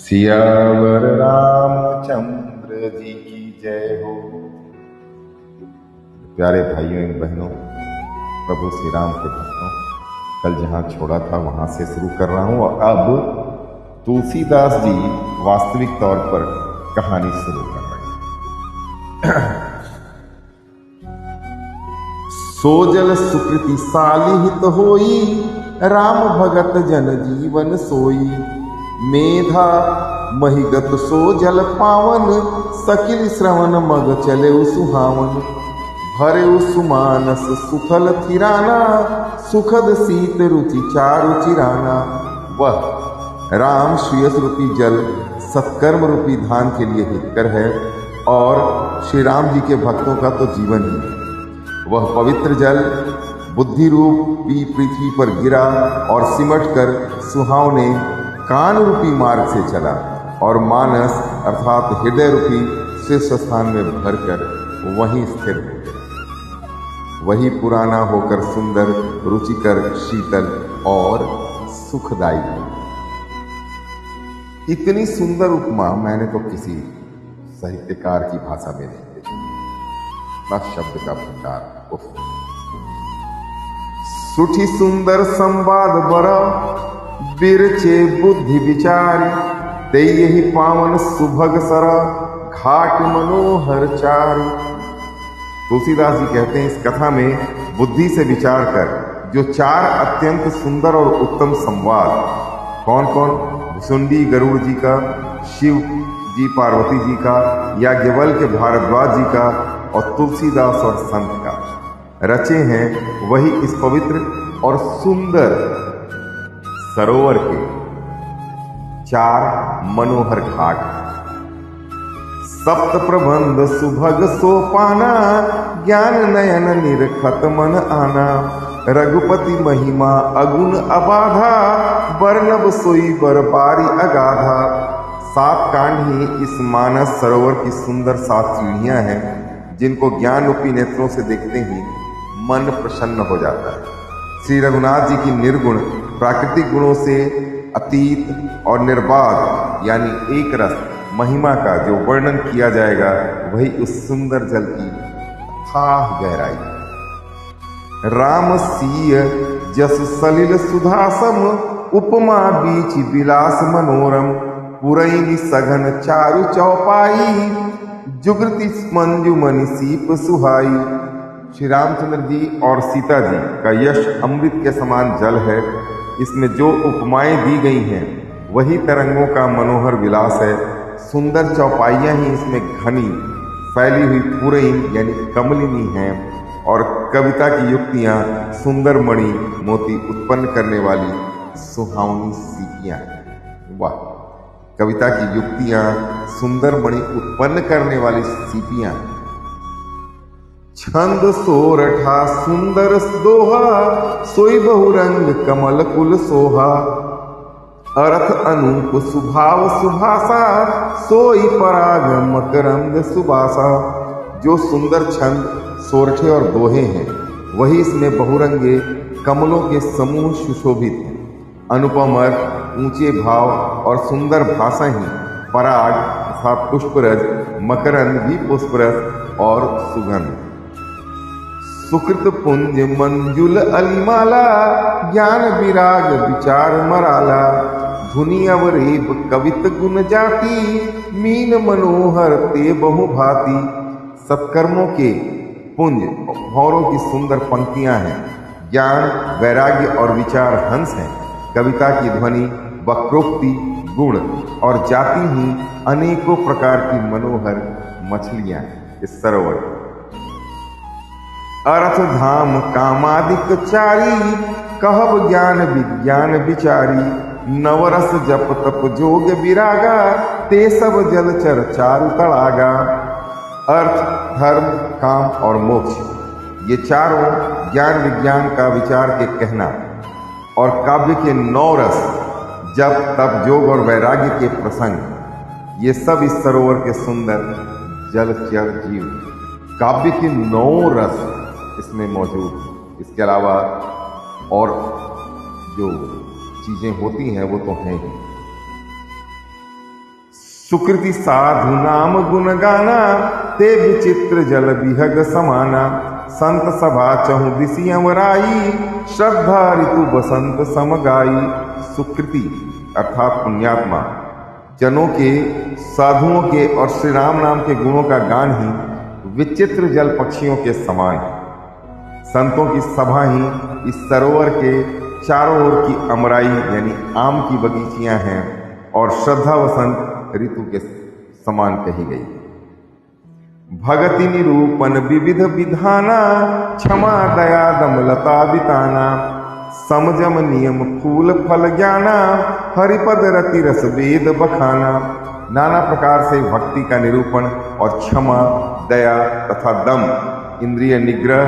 सियावर रामचंद्र जी की जय हो। प्यारे भाइयों एवं बहनों, प्रभु श्री राम के भक्तों, कल जहां छोड़ा था वहां से शुरू कर रहा हूं और अब तुलसीदास जी वास्तविक तौर पर कहानी शुरू कर रहे हैं। सोजल सुकृति सालिहित होई, राम भगत जन जीवन सोई। मेधा महिगत सो जल पावन, सकिल श्रवण मग चले सुहावन। भरे सुमानस सुफल थिराना, सुखद शीत रुचि चारु चिराना। वह राम श्रेयस रूपी जल सत्कर्म रूपी धान के लिए हितकर है और श्री राम जी के भक्तों का तो जीवन ही। वह पवित्र जल बुद्धि रूपी पृथ्वी पर गिरा और सिमट कर सुहावने कान रूपी मार्ग से चला और मानस अर्थात हृदय रूपी शीर्ष स्थान में भरकर वहीं स्थिर हो गया। वही पुराना होकर सुंदर, रुचिकर, शीतल और सुखदायी। इतनी सुंदर उपमा मैंने तो किसी साहित्यकार की भाषा में नहीं देखी। बस शब्द का प्रकार उफ। सुठी सुंदर संवाद बरा, बिरचे बुद्धि विचारी। ते यही पावन सुभग सरा, घाट मनोहर चारु। तुलसीदास जी कहते हैं इस कथा में बुद्धि से विचार कर जो चार अत्यंत सुंदर और उत्तम संवाद, कौन कौन? भुसुंडी गरुड़ जी का, शिव जी पार्वती जी का, याज्ञवल्क्य भारद्वाज जी का और तुलसीदास और संत का रचे हैं, वही इस पवित्र और सुंदर सरोवर के चार मनोहर घाट। सप्त प्रबंध सुभग सोपाना, ज्ञान नयन निरखत मन आना। रघुपति महिमा अगुण अबाधा, बरनब सोई बरबारी अगाधा। 7 कांड ही इस मानस सरोवर की सुंदर 7 सीढ़ियां हैं, जिनको ज्ञान रूपी नेत्रों से देखते ही मन प्रसन्न हो जाता है। श्री रघुनाथ जी की निर्गुण प्राकृतिक गुणों से अतीत और निर्बाध यानी एक रस महिमा का जो वर्णन किया जाएगा, वही उस सुंदर जल की अथाह गहराई। राम सीय जस सलिल सुधासम, उपमा बीच विलास मनोरम। पुरैनी सघन चारु चौपाई, जुगृति मंजुमनि सीप सुहाई। श्री रामचंद्र जी और सीता जी का यश अमृत के समान जल है। इसमें जो उपमाएं दी गई हैं वही तरंगों का मनोहर विलास है। सुंदर चौपाइयां ही इसमें घनी फैली हुई पुरैन यानी कमलिनी हैं और कविता की युक्तियां सुंदर मणि मोती उत्पन्न करने वाली सुहावनी सीपियां। वाह! कविता की युक्तियां सुंदर मणि उत्पन्न करने वाली सीपियां। छंद सोरठा सुंदर दोहा, सोई बहुरंग कमल कुल सोहा। अर्थ अनूप सुभाव सुभाषा, सोई पराग मकरंद सुबासा। जो सुंदर छंद सोरठे और दोहे हैं, वही इसमें बहुरंगे कमलों के समूह सुशोभित हैं। अनुपम अर्थ, ऊंचे भाव और सुंदर भाषा ही पराग अर्थात पुष्परज, मकरंद भी पुष्परस और सुगंध। सुकृत पुंज मंजुल अलिमाला, ज्ञान विराग विचार मराला। धुनि अवरेब कवित गुण जाति, मीन मनोहर ते बहु भांति। सत्कर्मों के पुंज भौरों की सुंदर पंक्तियां हैं। ज्ञान, वैराग्य और विचार हंस हैं। कविता की ध्वनि, वक्रोक्ति, गुण और जाति ही अनेकों प्रकार की मनोहर मछलियां इस सरोवर। अर्थ धाम कामादिक चारी, कहब ज्ञान विज्ञान विचारी। नवरस जप तप जोग विरागा, ते सब जलचर चारु तड़ागा। अर्थ, धर्म, काम और मोक्ष, ये चारों ज्ञान विज्ञान का विचार के कहना और काव्य के 9 रस, जप तप जोग और वैराग्य के प्रसंग, ये सब इस सरोवर के सुंदर जलचर जीव। काव्य के 9 रस इसमें मौजूद। इसके अलावा और जो चीजें होती हैं वो तो हैं ही। सुकृति साधु नाम गुण गाना, ते विचित्र जल विहग समाना। संत सभा चहु दिशि अमराई, श्रद्धा ऋतु बसंत समगाई। सुकृति अर्थात पुण्यात्मा जनों के, साधुओं के और श्री राम नाम के गुणों का गान ही विचित्र जल पक्षियों के समान है। संतों की सभा ही इस सरोवर के चारों ओर की अमराई यानी आम की बगीचियां हैं और श्रद्धा वसंत ऋतु के समान कही गई। भगति निरूपण विविध विधाना, क्षमा दया दमलता बिताना। समजम नियम फूल फल ज्ञाना, हरिपद रति रस वेद बखाना। नाना प्रकार से भक्ति का निरूपण और क्षमा दया तथा दम इंद्रिय निग्रह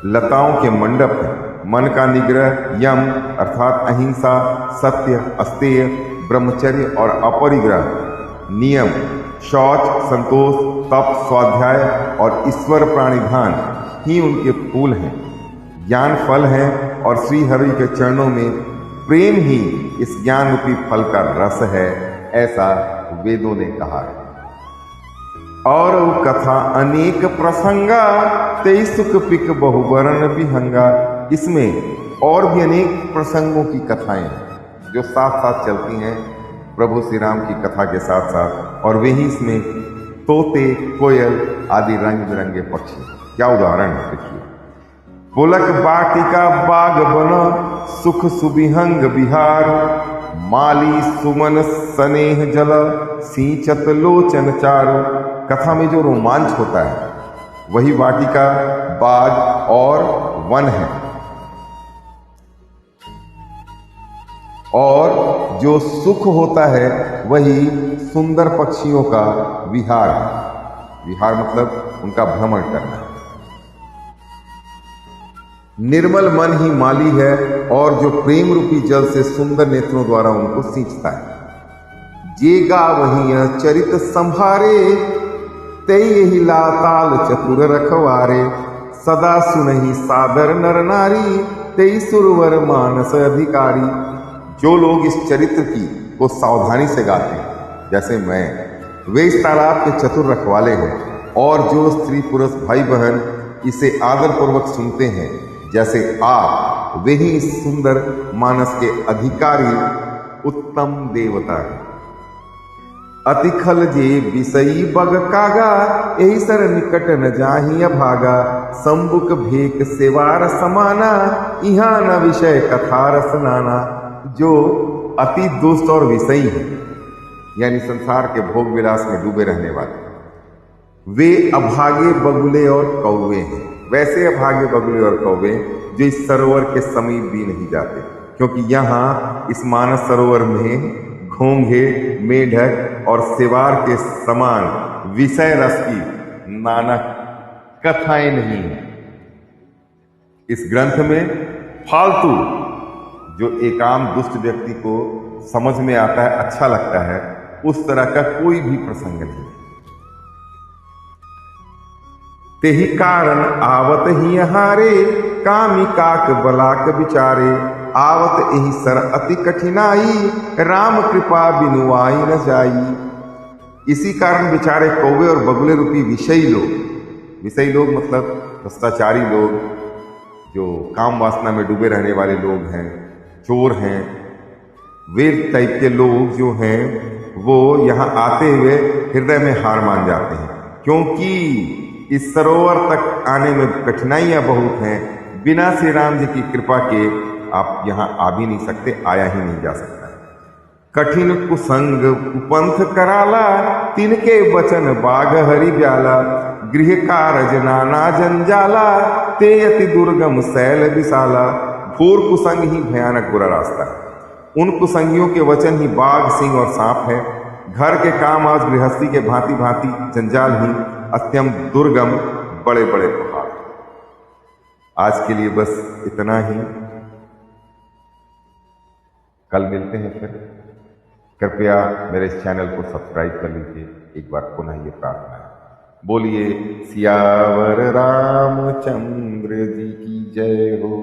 लताओं के मंडप है। मन का निग्रह यम अर्थात अहिंसा, सत्य, अस्तेय, ब्रह्मचर्य और अपरिग्रह, नियम शौच, संतोष, तप, स्वाध्याय और ईश्वर प्राणिधान ही उनके फूल हैं। ज्ञान फल है और श्री हरि के चरणों में प्रेम ही इस ज्ञान रूपी फल का रस है, ऐसा वेदों ने कहा है। और कथा अनेक प्रसंगा, तेई सुख पिक बहुवर्ण विहंगा। इसमें और भी अनेक प्रसंगों की कथाएं हैं जो साथ साथ चलती हैं प्रभु श्री राम की कथा के साथ साथ, और वे ही इसमें तोते, कोयल आदि रंग बिरंगे पक्षी। क्या उदाहरण है देखिए। पुलक बाटिका बाग बन, सुख सुविहंग बिहार। माली सुमन स्नेह जल, सींचत लोचन चारु। कथा में जो रोमांच होता है वही वाटिका, बाग और वन है, और जो सुख होता है वही सुंदर पक्षियों का विहार है। विहार मतलब उनका भ्रमण करना। निर्मल मन ही माली है और जो प्रेम रूपी जल से सुंदर नेत्रों द्वारा उनको सींचता है। जे गा वही यह चरित संभारे, ते यही लाताल चतुर रखवारे। सदा सुनहि सादर नर नारी, ते सुरवर मानस अधिकारी। जो लोग इस चरित्र की को सावधानी से गाते हैं जैसे मैं, वे इस तालाब के चतुर रखवाले हैं, और जो स्त्री पुरुष भाई बहन इसे आदर पूर्वक सुनते हैं जैसे आप, वे ही इस सुंदर मानस के अधिकारी उत्तम देवता है। अतिखल जे विषयी बग कागा, यही सर निकट न जाहि अभागा। संबुक भेक सेवार समाना, इहाँ न विषय कथा रस नाना। जो अति दुष्ट और विषयी है यानी संसार के भोग विलास में डूबे रहने वाले, वे अभागे बगुले और कौवे हैं। वैसे अभागे बगुले और कौवे जो इस सरोवर के समीप भी नहीं जाते, क्योंकि यहाँ इस मानस सरोवर में घोंघे, मेढक और सेवार के समान विषय रस की नाना कथाएं नहीं हैं। इस ग्रंथ में फालतू जो एकाम दुष्ट व्यक्ति को समझ में आता है, अच्छा लगता है, उस तरह का कोई भी प्रसंग नहीं। तेहि कारण आवत ही हारे, कामी काक बलाक विचारे। आवत एहि सर अति कठिनाई, राम कृपा बिनुआई न जाई। इसी कारण बेचारे कौवे और बगुले रूपी विषयी लोग मतलब भ्रष्टाचारी लोग, जो काम वासना में डूबे रहने वाले लोग हैं, चोर हैं, वे टाइप के लोग जो हैं वो यहाँ आते हुए हृदय में हार मान जाते हैं, क्योंकि इस सरोवर तक आने में कठिनाइयां बहुत हैं। बिना श्री राम जी की कृपा के आप यहाँ आ भी नहीं सकते, आया ही नहीं जा सकता। कठिन कुसंग कुपंथ कराला, तिनके बचन बाग हरि ब्याला। गृह कारज नाना जंजाला, ते अति दुर्गम शैल विशाला। घोर कुसंग ही भयानक बुरा रास्ता है। उन कुसंगियों के वचन ही बाघ, सिंह और सांप है। घर के काम आज गृहस्थी के भांति भांति जंजाल ही अत्यंत दुर्गम बड़े बड़े पहाड़। आज के लिए बस इतना ही, कल मिलते हैं फिर। कृपया मेरे इस चैनल को सब्सक्राइब कर लीजिए। एक बार पुनः ये प्रार्थना है, बोलिए सियावर रामचंद्र जी की जय हो।